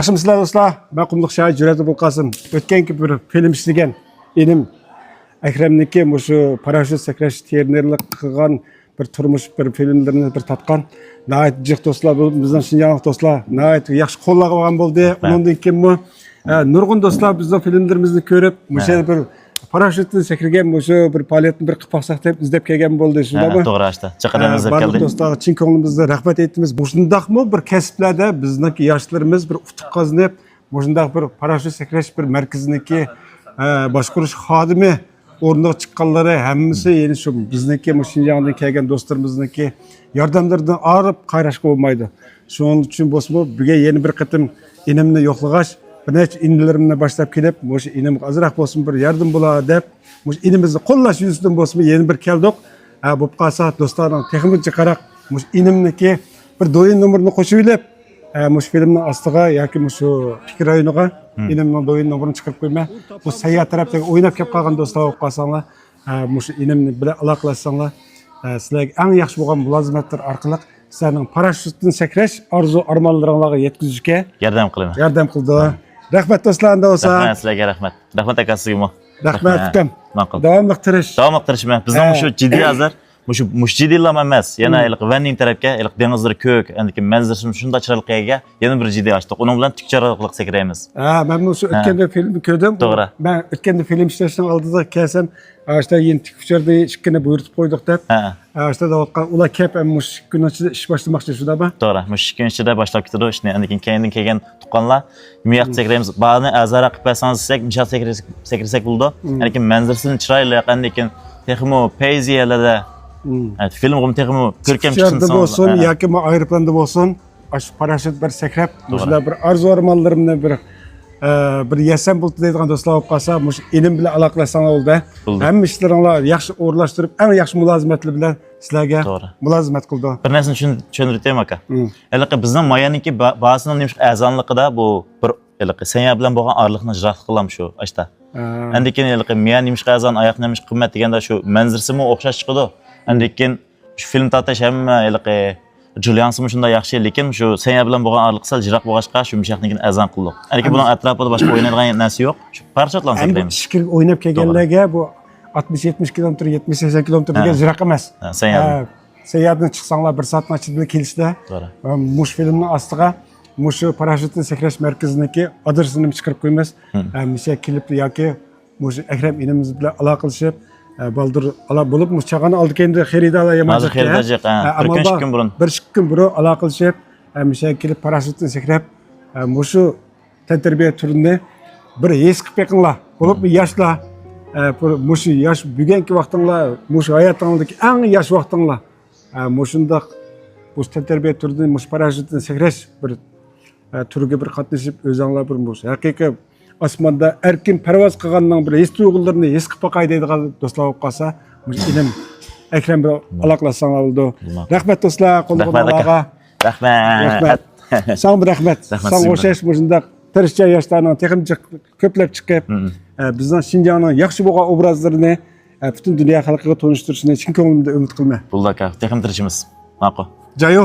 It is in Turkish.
Yaxshimisilar do'stlar, men Qumliq shahar Jur'at Bulqasim. O'tgangi bir film ishlagan enim Akramniki shu parashyut sakrash trenerlik qilgan bir turmush bir filmlarini bir tatgan. Nəhayət jiq do'stlar, bizning Şinjanlik do'stlar, nəhayət yaxshi qo'llab bo'ldi. Undan keyin nurg'un do'stlar bizning filmlarimizni ko'rib, o'sha bir parashyutdan sakragan o'sha bir faoliyatni bir qilib baqsaq deb izlab kelgan bo'ldi, shundaymi? To'g'ri ashta. Chaqadan izlab keldik. Barcha do'stlar chin ko'nglimizdan rahmat aytamiz. Bu shundaqmi bir kasblarda bizning yoshlarimiz bir utuq qozonib, bu shundaq bir parashyut sakrash bir markaziniki boshqarish xodimi o'rniga chiqqanlari hammasi yeni shu bizniki Şinjandan kelgan do'stlarimizniki yordamlaridan orib qayrashga bo'lmaydi. Shuning uchun bo'lsa buga yeni bir qatim inimni yo'qlag'ash bir necha inlarimni boshlab kelib, o'sha inim azroq bo'lsin bir yardım bo'ladi deb, o'sha inimizni qo'llash yuzidan bo'lsin yeni bir keldik. Bo'lib qolsa do'stlarning texnika qaraq, o'sha inimniki bir do'yin nomerini qo'shib olib, o'sha filmning ostiga yoki shu fikr o'yiniga inimning do'yin nomerini chiqarib qo'yma. Bu sayyor tarafdagi o'ynab kelib qolgan do'stlar bo'lib qolsanglar, o'sha inimni bilan aloqalashsanglar, sizlarga eng yaxshi bo'lgan mulozimatlar orqali sizlarning parashyutdan sakrash orzu armonlaringizga yetkazishga Yordam qilaman. Yordam qildi. Rahmat do'stlar, bo'lsa. Rahmat sizlarga rahmat. Rahmat aka sizga. Rahmat ukam. Ma'qul. Davom ettirish. Davom ettirishmi? Bizning shu jiddiy azar, shu jiddiylar emas. Yana vanning tarafga, dengizlar ko'k, endi manzarasi shunda chiroyliga yana bir jiddiy ochdik. Uning bilan tikcharoqliq sakraymiz. Men shu o'tganda filmni ko'rdim. To'g'ri. Men o'tganda film ishlashdan oldida kelsam, ashta yeni tikchalarda ishkini buyurtib qo'ydik deb. Ashta davotgan ular kelib mush kun ichida ish boshlamoqchi shundami? To'g'ri. Mush kun ichida boshlab ketdi ishni. Endi keyindan kelgan tuqqanlar miyaq sakraymiz. Ba'zini azara qilib qo'ysangiz, misha sakrasak bo'ldi. Endi manzarasini chiroyli, endi texmo peyziyalarda film texmo ko'rkam chiqsin bo'lsin yoki aeroplanda bo'lsin, shu parashyut bir sakrab, shunday bir arzu armonlarimni bir yasam bo'ldi deydigan do'stlar bo'lib qolsa, mush inim bilan aloqalashsanglar bo'ldi. Hamma ishlaringlar yaxshi o'rlashtirib, eng yaxshi mulozimatlar bilan sizlarga mulozimat qildi. Bir narsani tushuntiraymi aka? Iliqi bizning moyaniki ba'zining nimish azonliqida bu bir iliqi senya bilan bo'lgan orliqni ijro qilam shu ashta. Endi keyin iliqi miya nimish azon, oyoq nimish qimmat deganda shu manzirsimi o'xshash chiqadi. Endi keyin shu film tatash hamma iliqi Juliansimi shunda yaxshi, lekin shu senya bilan bo'lgan orliq sal jiroq bo'lg'achqa shu mishaqnikini azon qildik. Endi buning atrofida boshqa o'ynaydigan narsa yo'q. Shu parchatlan sakraymiz. Shikir o'ynab kelganlarga bu 60-70 kilometr, 70-80 kilometr degan jiroq emas. Seyadan chiqsanglar 1 soatning ichida kelishda. Mush filmning ostiga mush parashyutdan sakrash markaziniki adresini chiqarib qo'yamiz. Misha kelib yoki mush Akram inimiz bilan aloqalashib baldır ala bulup muçağını aldık kendi xeridala yamadık. Hazır xeridacak. Bir gün burun. Bir gün burun alaqılışıp, misal kelip parashyutdan sakrab, muşu tantarbiya turinde bir es qilib yaqinlar. Bulup yoshlar, muşu yosh bugungi vaqtinglar, muşu hayotinglardagi eng yosh vaqtinglar. Mushundaq bu tantarbiya turida mush parashyutdan sakrash bir turga bir qatnashib o'zinglar bir mush haqiqiy osmonda erkin parvoz qilganning bir his tuyg'ularini his qilib boqay deydigan do'stlar bo'lib qolsa, inim Akram bilan aloqalashsanglar bo'ldi. Rahmat do'stlar, qo'llab-quvvatlarga. Rahmat. Sog' rahmat. Sog' o'xshash shundaq tirishcha yoshlarning texnika ko'plab chiqib, bizning Şinjanning yaxshi bo'lgan obrazlarini butun dunyo xalqiga tanishtirishni chin ko'nglimda umid qilaman. Bo'ldi aka, texnik tirishimiz. Ma'qul. Jayo.